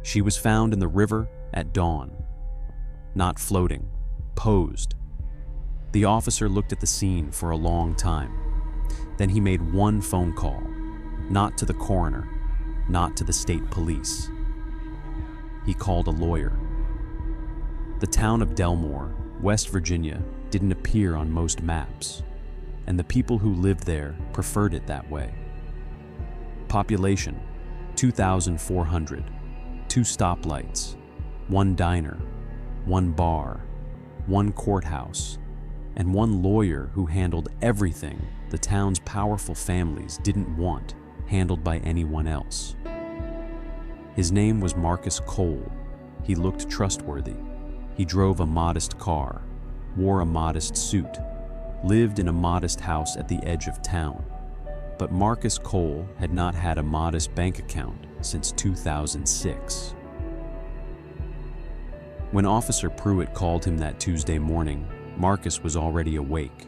She was found in the river at dawn. Not floating, posed. The officer looked at the scene for a long time. Then he made one phone call, not to the coroner, not to the state police. He called a lawyer. The town of Dellmore, West Virginia, didn't appear on most maps, and the people who lived there preferred it that way. Population, 2,400, 2 stoplights, 1 diner, 1 bar, 1 courthouse, and 1 lawyer who handled everything the town's powerful families didn't want handled by anyone else. His name was Marcus Cole. He looked trustworthy. He drove a modest car, wore a modest suit, lived in a modest house at the edge of town. But Marcus Cole had not had a modest bank account since 2006. When Officer Pruitt called him that Tuesday morning, Marcus was already awake.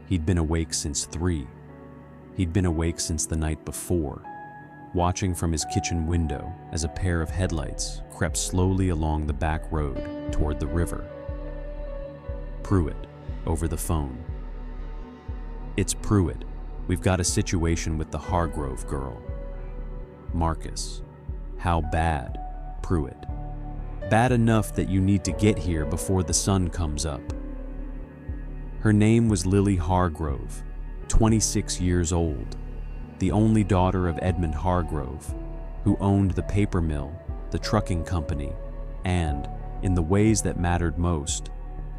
He'd been awake since 3. He'd been awake since the night before, watching from his kitchen window as a pair of headlights crept slowly along the back road toward the river. Pruitt, over the phone. "It's Pruitt. We've got a situation with the Hargrove Girl." Marcus. "How bad?" Pruitt. "Bad enough that you need to get here before the sun comes up." Her name was Lily Hargrove, 26 years old, the only daughter of Edmund Hargrove, who owned the paper mill, the trucking company, and, in the ways that mattered most,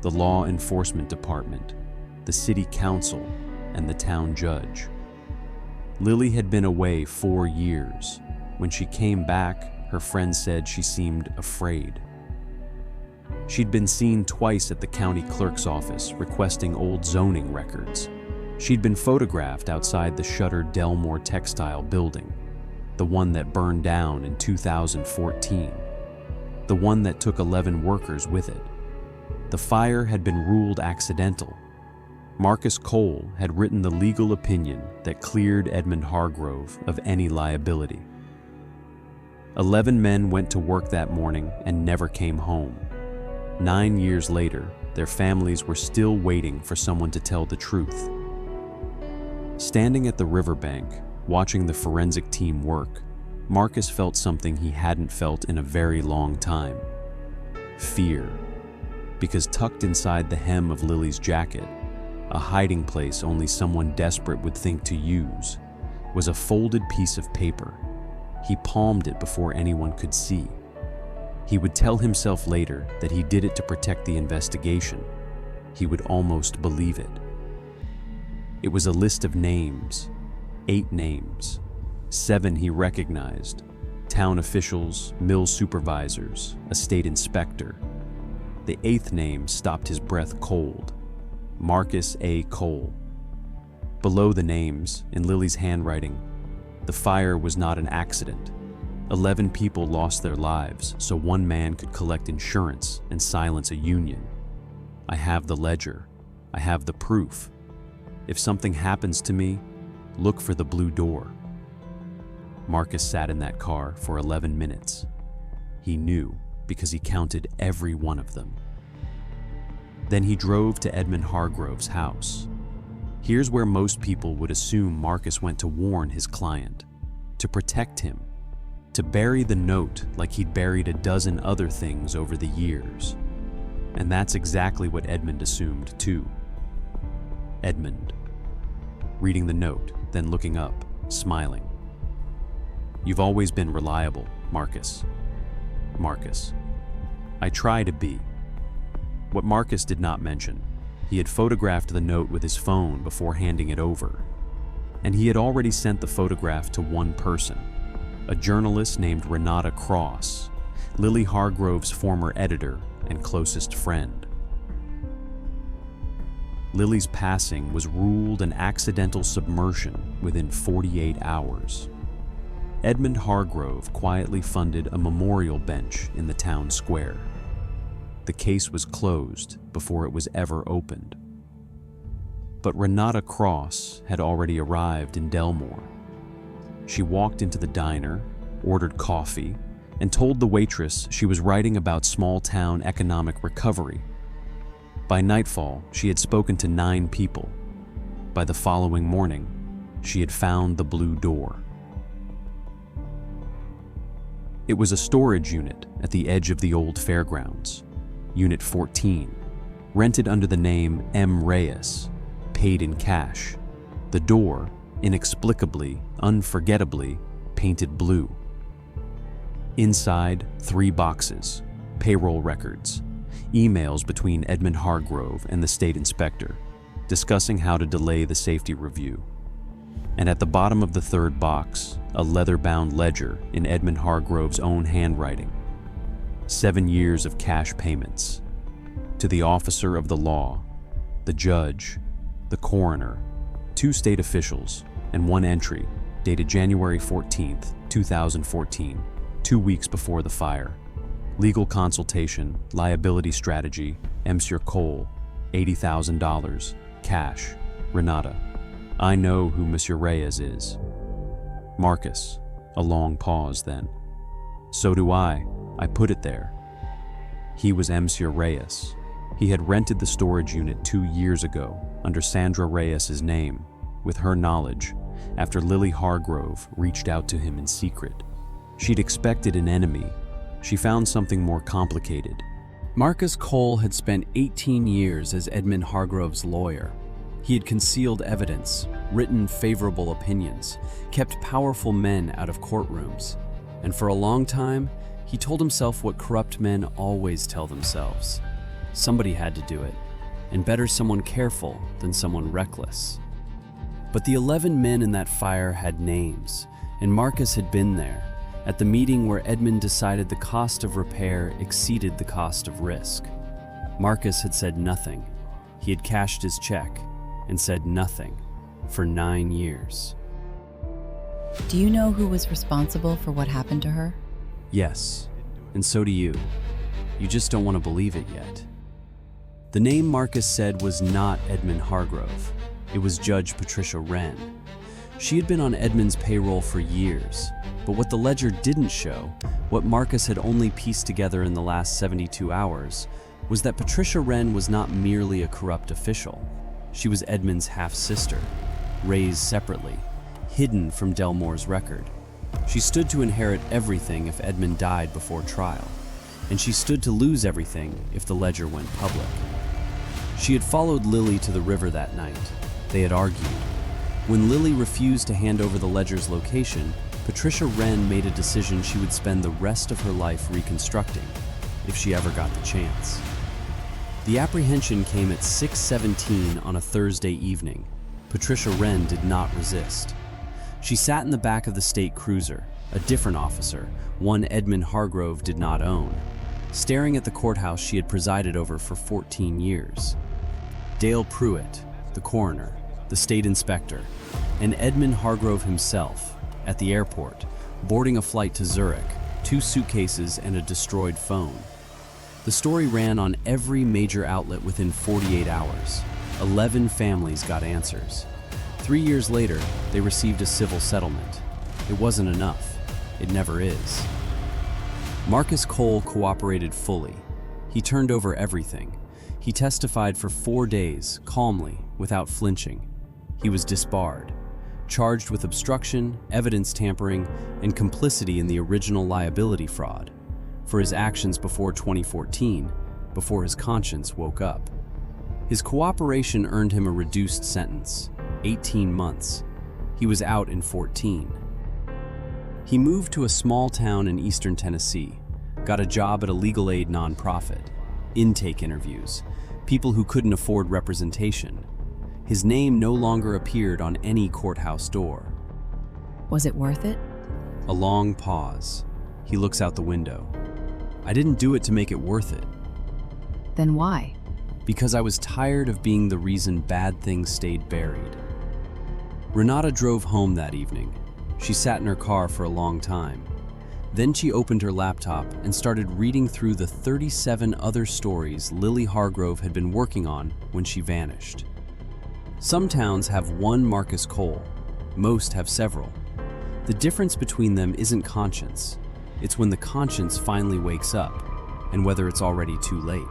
the law enforcement department, the city council, and the town judge. Lily had been away 4 years. When she came back, her friends said she seemed afraid. She'd been seen twice at the county clerk's office requesting old zoning records. She'd been photographed outside the shuttered Dellmore textile building, the one that burned down in 2014, the one that took 11 workers with it. The fire had been ruled accidental. Marcus Cole had written the legal opinion that cleared Edmund Hargrove of any liability. 11 men went to work that morning and never came home. 9 years later, their families were still waiting for someone to tell the truth. Standing at the riverbank, watching the forensic team work, Marcus felt something he hadn't felt in a very long time. Fear. Because tucked inside the hem of Lily's jacket, a hiding place only someone desperate would think to use, was a folded piece of paper. He palmed it before anyone could see. He would tell himself later that he did it to protect the investigation. He would almost believe it. It was a list of names, 8 names. 7 he recognized: town officials, mill supervisors, a state inspector. The 8th name stopped his breath cold: Marcus A. Cole. Below the names, in Lily's handwriting, the fire was not an accident. 11 people lost their lives so one man could collect insurance and silence a union. I have the ledger. I have the proof. If something happens to me, look for the blue door. Marcus sat in that car for 11 minutes. He knew because he counted every one of them. Then he drove to Edmund Hargrove's house. Here's where most people would assume Marcus went to warn his client, to protect him, to bury the note like he'd buried a dozen other things over the years. And that's exactly what Edmund assumed too. Edmund, reading the note, then looking up, smiling. "You've always been reliable, Marcus." Marcus. "I try to be." What Marcus did not mention, he had photographed the note with his phone before handing it over. And he had already sent the photograph to one person, a journalist named Renata Cross, Lily Hargrove's former editor and closest friend. Lily's passing was ruled an accidental submersion within 48 hours. Edmund Hargrove quietly funded a memorial bench in the town square. The case was closed before it was ever opened. But Renata Cross had already arrived in Dellmore. She walked into the diner, ordered coffee, and told the waitress she was writing about small-town economic recovery. By nightfall, she had spoken to 9 people. By the following morning, she had found the blue door. It was a storage unit at the edge of the old fairgrounds. Unit 14, rented under the name M. Reyes, paid in cash. The door, inexplicably, unforgettably, painted blue. Inside, 3 boxes, payroll records, emails between Edmund Hargrove and the state inspector, discussing how to delay the safety review. And at the bottom of the 3rd box, a leather-bound ledger in Edmund Hargrove's own handwriting. 7 years of cash payments. To the officer of the law, the judge, the coroner, 2 state officials, and 1 entry dated January 14th, 2014, 2 weeks before the fire. Legal consultation, liability strategy, Monsieur Cole, $80,000, cash, Renata. I know who Monsieur Reyes is. Marcus, a long pause then. So do I put it there. He was Monsieur Reyes. He had rented the storage unit 2 years ago under Sandra Reyes's name, with her knowledge, after Lily Hargrove reached out to him in secret. She'd expected an enemy. She found something more complicated. Marcus Cole had spent 18 years as Edmund Hargrove's lawyer. He had concealed evidence, written favorable opinions, kept powerful men out of courtrooms. And for a long time, he told himself what corrupt men always tell themselves. Somebody had to do it, and better someone careful than someone reckless. But the 11 men in that fire had names, and Marcus had been there, at the meeting where Edmund decided the cost of repair exceeded the cost of risk. Marcus had said nothing. He had cashed his check and said nothing for 9 years. Do you know who was responsible for what happened to her? Yes, and so do you. You just don't want to believe it yet. The name Marcus said was not Edmund Hargrove. It was Judge Patricia Wren. She had been on Edmund's payroll for years, but what the ledger didn't show, what Marcus had only pieced together in the last 72 hours, was that Patricia Wren was not merely a corrupt official. She was Edmund's half-sister, raised separately, hidden from Dellmore's record. She stood to inherit everything if Edmund died before trial, and she stood to lose everything if the ledger went public. She had followed Lily to the river that night. They had argued. When Lily refused to hand over the ledger's location, Patricia Wren made a decision she would spend the rest of her life reconstructing, if she ever got the chance. The apprehension came at 6:17 on a Thursday evening. Patricia Wren did not resist. She sat in the back of the state cruiser, a different officer, one Edmund Hargrove did not own, staring at the courthouse she had presided over for 14 years. Dale Pruitt, the coroner, the state inspector, and Edmund Hargrove himself, at the airport, boarding a flight to Zurich, 2 suitcases and a destroyed phone. The story ran on every major outlet within 48 hours. 11 families got answers. 3 years later, they received a civil settlement. It wasn't enough. It never is. Marcus Cole cooperated fully. He turned over everything. He testified for 4 days, calmly, without flinching. He was disbarred, charged with obstruction, evidence tampering, and complicity in the original liability fraud for his actions before 2014, before his conscience woke up. His cooperation earned him a reduced sentence, 18 months. He was out in 14. He moved to a small town in eastern Tennessee, got a job at a legal aid nonprofit, intake interviews, people who couldn't afford representation. His name no longer appeared on any courthouse door. Was it worth it? A long pause. He looks out the window. I didn't do it to make it worth it. Then why? Because I was tired of being the reason bad things stayed buried. Renata drove home that evening. She sat in her car for a long time. Then she opened her laptop and started reading through the 37 other stories Lily Hargrove had been working on when she vanished. Some towns have one Marcus Cole. Most have several. The difference between them isn't conscience. It's when the conscience finally wakes up, and whether it's already too late.